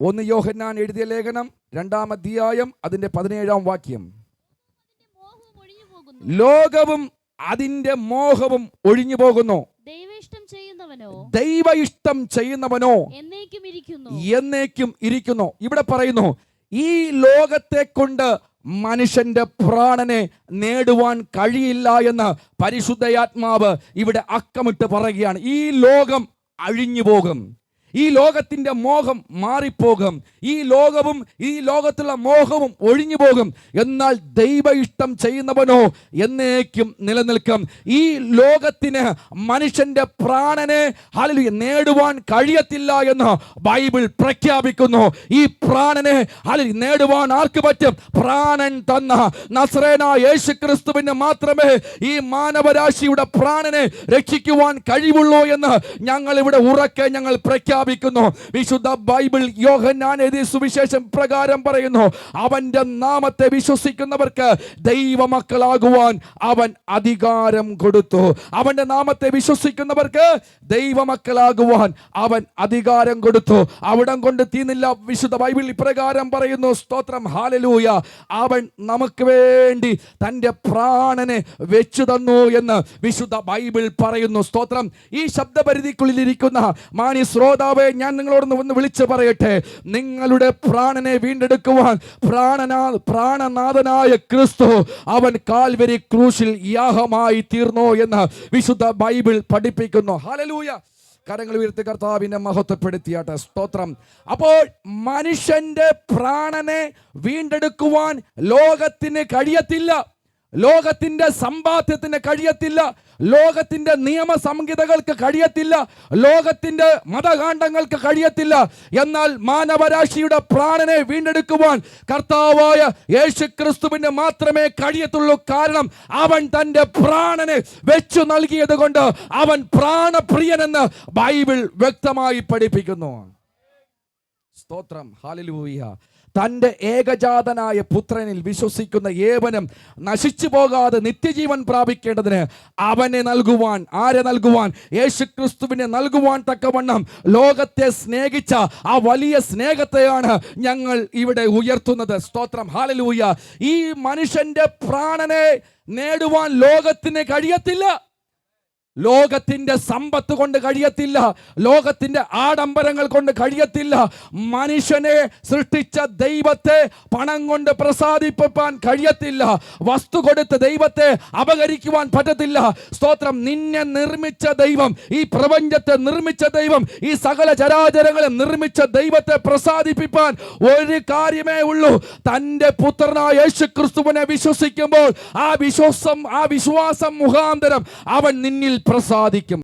1 യോഹന്നാൻ എഴുതിയ ലേഖനം 2-ാം അധ്യായം അതിന്റെ 17-ാം വാക്യം. ലോകവും അതിന്റെ മോഹവും ഒഴിഞ്ഞു പോകുന്നു, ദൈവ ഇഷ്ടം ചെയ്യുന്നവനോ എന്നേക്കും ഇരിക്കുന്നു. ഇവിടെ പറയുന്നു, ഈ ലോകത്തെ കൊണ്ട് മനുഷ്യന്റെ പ്രാണനെ നേടുവാൻ കഴിയില്ല എന്ന് പരിശുദ്ധയാത്മാവ് ഇവിടെ അക്കമിട്ട് പറയുകയാണ്. ഈ ലോകം അഴിഞ്ഞു പോകും, ഈ ലോകത്തിന്റെ മോഹം മാറിപ്പോകും, ഈ ലോകവും ഈ ലോകത്തുള്ള മോഹവും ഒഴിഞ്ഞു പോകും. എന്നാൽ ദൈവ ഇഷ്ടം ചെയ്യുന്നവനോ എന്നേക്കും നിലനിൽക്കും. ഈ ലോകത്തിന് മനുഷ്യന്റെ പ്രാണനെ ഹല്ലേലൂയ നേടുവാൻ കഴിയത്തില്ല എന്ന് ബൈബിൾ പ്രഖ്യാപിക്കുന്നു. ഈ പ്രാണനെ ഹല്ലേലൂയ നേടുവാൻ ആർക്ക് പറ്റും? പ്രാണൻ തന്ന നസറേനായ യേശുക്രിസ്തുവിന് മാത്രമേ ഈ മാനവരാശിയുടെ പ്രാണനെ രക്ഷിക്കുവാൻ കഴിവുള്ളൂ എന്ന് ഞങ്ങൾ ഇവിടെ ഉറക്കെ പ്രഖ്യാപിക്കുന്നു. വിശുദ്ധ ബൈബിൾ യോഹന്നാൻ എഴുതിയ സുവിശേഷം പ്രകാരം പറയുന്നു, അവന്റെ നാമത്തെ വിശ്വസിക്കുന്നവർക്ക് ദൈവമക്കളാകുവാൻ അവൻ അധികാരം കൊടുത്തു. അവന്റെ നാമത്തെ വിശ്വസിക്കുന്നവർക്ക് ദൈവമക്കളാകുവാൻ അവൻ അധികാരം കൊടുത്തു. അവിടം കൊണ്ട് തീർന്നില്ല. വിശുദ്ധ ബൈബിൾ ഇപ്രകാരം പറയുന്നു, സ്തോത്രം, ഹല്ലേലൂയ, അവൻ നമുക്ക് വേണ്ടി തന്റെ പ്രാണനെ വെച്ചു തന്നു എന്ന് വിശുദ്ധ ബൈബിൾ പറയുന്നു. സ്തോത്രം. ഈ ശബ്ദപരിധിക്കുള്ളിലിരിക്കുന്ന മാന്യ ശ്രോതാവേ, ഞാൻ നിങ്ങളോട് വിളിച്ചു പറയട്ടെ, നിങ്ങളുടെ പ്രാണനെ വീണ്ടെടുക്കുവാൻ പ്രാണനാഥനായ ക്രിസ്തു അവൻ കാൽവരി ക്രൂശിൽ യാഗമായി തീർന്നു എന്ന് വിശുദ്ധ ബൈബിൾ പഠിപ്പിക്കുന്നു. ഹല്ലേലൂയ. കരങ്ങൾ ഉയർത്തി കർത്താവിനെ മഹത്വപ്പെടുത്തിയാട്ടെ. സ്തോത്രം. അപ്പോൾ മനുഷ്യന്റെ പ്രാണനെ വീണ്ടെടുക്കുവാൻ ലോകത്തിന് കഴിയത്തില്ല, ലോകത്തിന്റെ സമ്പാദ്യത്തിന് കഴിയത്തില്ല, ലോകത്തിന്റെ നിയമസംഹിതകൾക്ക് കഴിയത്തില്ല, ലോകത്തിന്റെ മതകാണ്ഡങ്ങൾക്ക് കഴിയത്തില്ല. എന്നാൽ മാനവരാശിയുടെ പ്രാണനെ വീണ്ടെടുക്കുവാൻ കർത്താവായ യേശുക്രിസ്തുവിന് മാത്രമേ കഴിയത്തുള്ളൂ. കാരണം അവൻ തന്റെ പ്രാണനെ വെച്ചു നൽകിയത് കൊണ്ട് അവൻ പ്രാണപ്രിയനെന്ന് ബൈബിൾ വ്യക്തമായി പഠിപ്പിക്കുന്നു. സ്തോത്രം, ഹല്ലേലൂയ. തൻ്റെ ഏകജാതനായ പുത്രനിൽ വിശ്വസിക്കുന്ന ഏവനും നശിച്ചു പോകാതെ നിത്യജീവൻ പ്രാപിക്കേണ്ടതിന് അവനെ നൽകുവാൻ, ആരെ നൽകുവാൻ? യേശുക്രിസ്തുവിനെ നൽകുവാൻ തക്കവണ്ണം ലോകത്തെ സ്നേഹിച്ച ആ വലിയ സ്നേഹത്തെയാണ് ഞങ്ങൾ ഇവിടെ ഉയർത്തുന്നത്. സ്തോത്രം, ഹല്ലേലൂയ. ഈ മനുഷ്യന്റെ പ്രാണനെ നേടുവാൻ ലോകത്തിന് കഴിയത്തില്ല, ലോകത്തിന്റെ സമ്പത്ത് കൊണ്ട് കഴിയത്തില്ല, ലോകത്തിന്റെ ആഡംബരങ്ങൾ കൊണ്ട് കഴിയത്തില്ല. മനുഷ്യനെ സൃഷ്ടിച്ച ദൈവത്തെ പണം കൊണ്ട് പ്രസാദിപ്പിക്കാൻ കഴിയത്തില്ല, വസ്തു കൊടുത്ത് ദൈവത്തെ അപകരിക്കുവാൻ പറ്റത്തില്ല. സ്തോത്രം. നിന്നെ നിർമ്മിച്ച ദൈവം, ഈ പ്രപഞ്ചത്തെ നിർമ്മിച്ച ദൈവം, ഈ സകല ചരാചരങ്ങളെ നിർമ്മിച്ച ദൈവത്തെ പ്രസാദിപ്പിക്കാൻ ഒരു കാര്യമേ ഉള്ളൂ, തൻ്റെ പുത്രനായ യേശുക്രിസ്തുവിനെ വിശ്വസിക്കുമ്പോൾ ആ വിശ്വാസം മുഖാന്തരം അവൻ നിന്നിൽ പ്രസാദിക്കും.